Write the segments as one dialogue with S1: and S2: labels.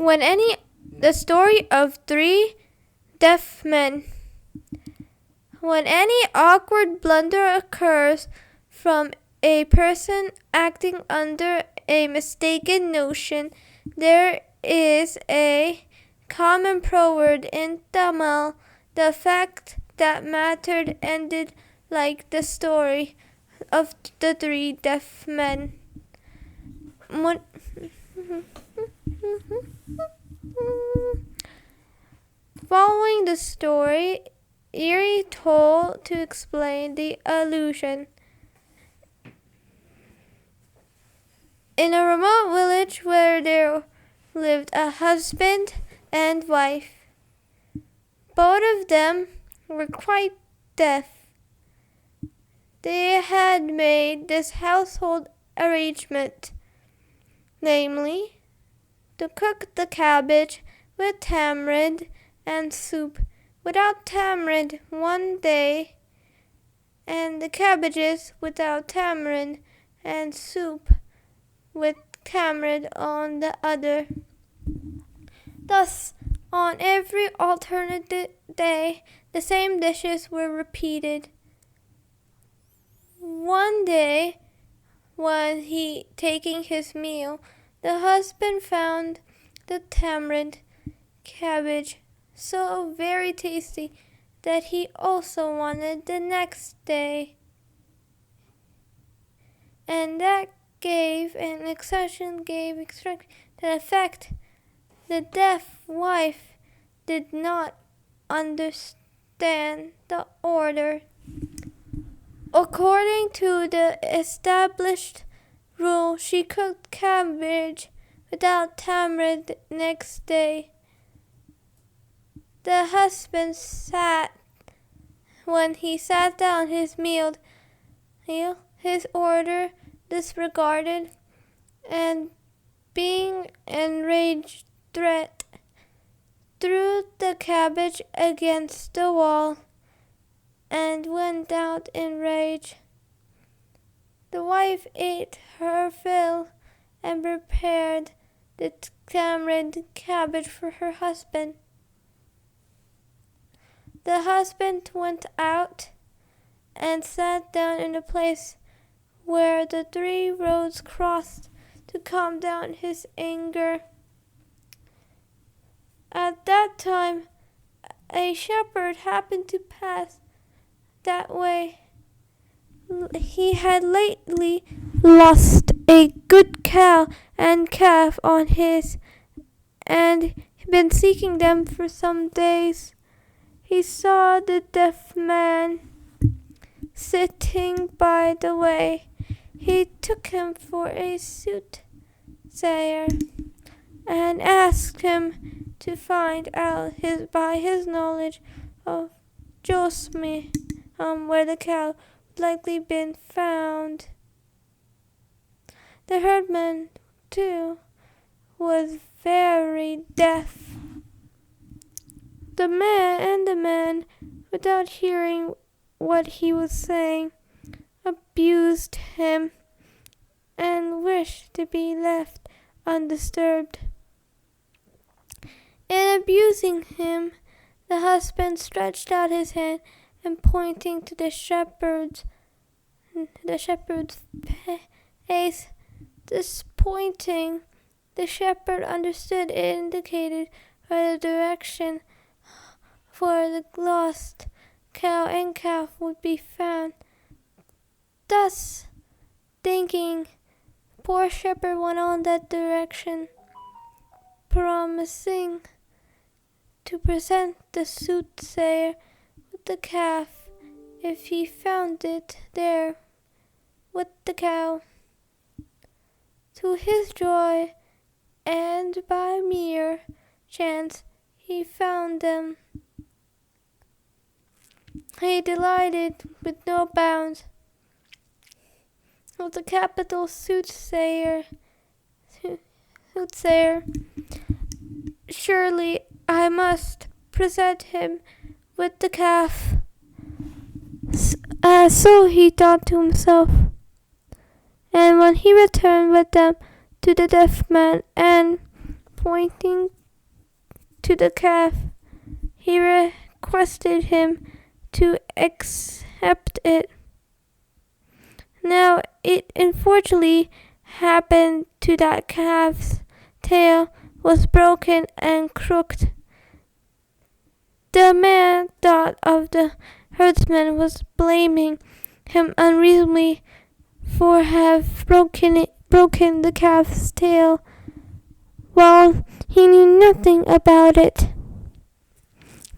S1: The story of three deaf men. When any awkward blunder occurs from a person acting under a mistaken notion, there is a common proverb in Tamil, the fact that mattered ended like the story of the three deaf men. Following the story, Erie told to explain the allusion. In a remote village where there lived a husband and wife. Both of them were quite deaf. They had made this household arrangement, namely, to cook the cabbage with tamarind and soup without tamarind one day, and the cabbages without tamarind and soup with tamarind on the other. Thus, on every alternate day, the same dishes were repeated. One day, when he taking his meal, the husband found the tamarind cabbage so very tasty that he also wanted the next day. And that gave an exception to the effect. The deaf wife did not understand the order. According to the established rule, she cooked cabbage without tamarind the next day. The husband when he sat down his meal, his order disregarded, and being enraged, threw the cabbage against the wall and went out in rage. The wife ate her fill and prepared the tamarind cabbage for her husband. The husband went out and sat down in a place where the three roads crossed to calm down his anger. At that time, a shepherd happened to pass that way. He had lately lost a good cow and calf on his, and been seeking them for some days. He saw the deaf man sitting by the way. He took him for a soothsayer and asked him to find out by his knowledge of Josmi where the cow would likely been found. The herdman, too, was very deaf. The man, without hearing what he was saying, abused him and wished to be left undisturbed. In abusing him, the husband stretched out his hand and pointing to the shepherd's face, this pointing, the shepherd understood it indicated by the direction for the lost cow and calf would be found. Thus, thinking, poor shepherd went on that direction, promising to present the soothsayer with the calf if he found it there with the cow. To his joy, and by mere chance, he found them. He delighted with no bounds. With the capital soothsayer, surely I must present him with the calf. So he thought to himself. And when he returned with them to the deaf man and pointing to the calf. He requested him to accept it. Now it unfortunately happened to that calf's tail was broken and crooked. The man thought of the herdsman was blaming him unreasonably for have broken the calf's tail, while he knew nothing about it.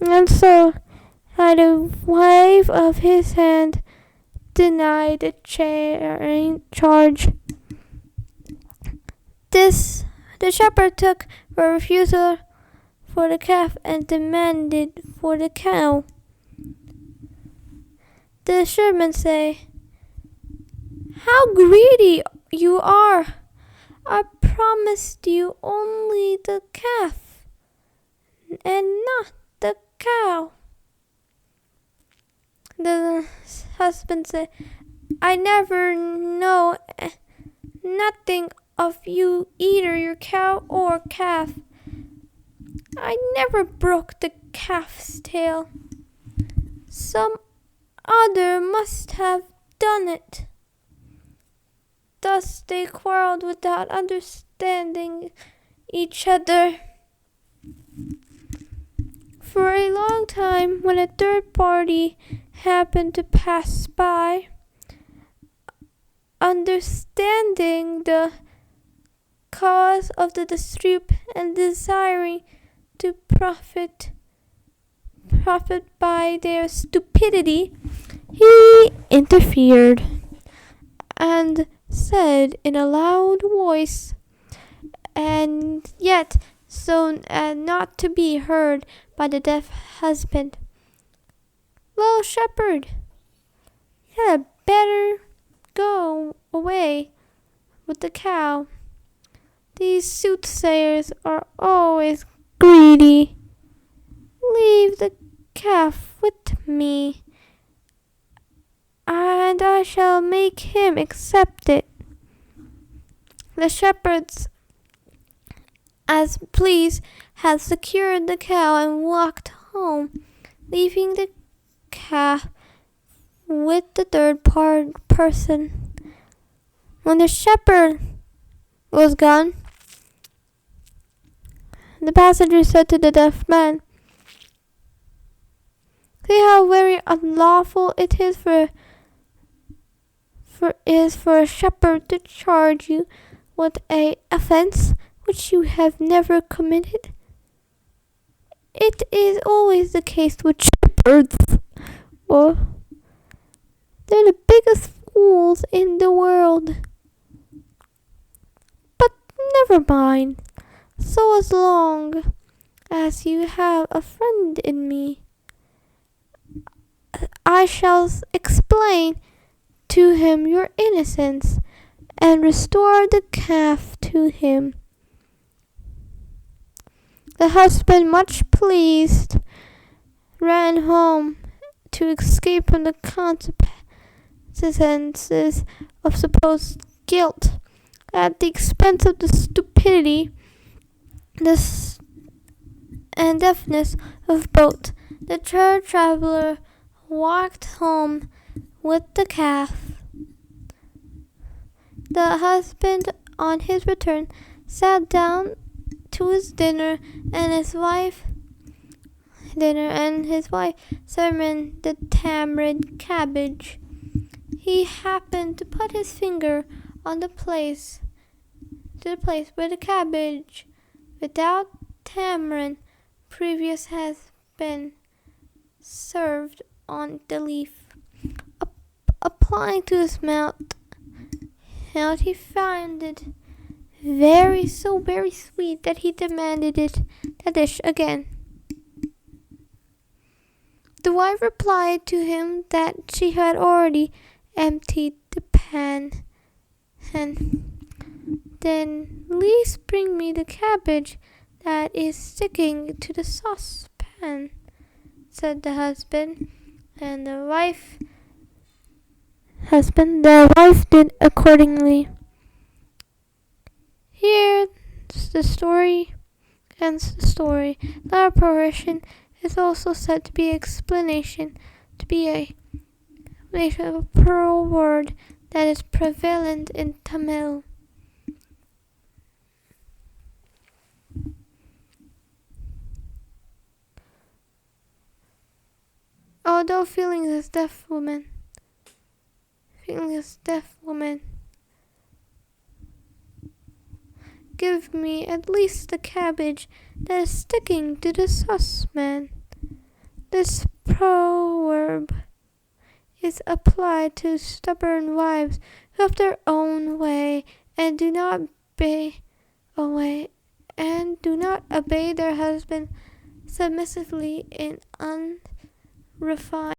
S1: And so, by a wave of his hand, denied the charge. The shepherd took the refusal for the calf and demanded for the cow. The shepherd said, "How greedy you are! I promised you only the calf and not the cow." The husband said, "I never know nothing of you, either your cow or calf. I never broke the calf's tail. Some other must have done it." Thus they quarreled without understanding each other. For a long time, when a third party happened to pass by, understanding the cause of the dispute and desiring to profit by their stupidity, he interfered and said in a loud voice, and yet so as not to be heard by the deaf husband, "Well, shepherd, you had better go away with the cow. These soothsayers are always greedy. Leave the calf with me, and I shall make him accept it." The shepherds, as pleased, had secured the cow and walked home, leaving the calf with the third person. When the shepherd was gone, the passenger said to the deaf man, "See how very unlawful it is for a shepherd to charge you with an offense which you have never committed. It is always the case with shepherds. Well, they're the biggest fools in the world. But never mind, so as long as you have a friend in me, I shall explain to him your innocence and restore the calf to him." The husband, much pleased, ran home to escape from the consequences of supposed guilt at the expense of the stupidity and deafness of both. The third traveler walked home with the calf. The husband, on his return, sat down to his dinner, and his wife served the tamarind cabbage. He happened to put his finger on the place where the cabbage without tamarind previous has been served on the leaf. Applying to his mouth, he found it very sweet that he demanded the dish again. The wife replied to him that she had already emptied the pan. And "Then please bring me the cabbage that is sticking to the saucepan," said the husband. And the wife did accordingly. Here's the story ends the story. The apparition is also said to be explanation, to be a explanation of a plural word that is prevalent in Tamil. Although feeling this deaf woman, give me at least the cabbage that is sticking to the saucepan. This proverb is applied to stubborn wives who have their own way and do not obey their husband submissively in unrefined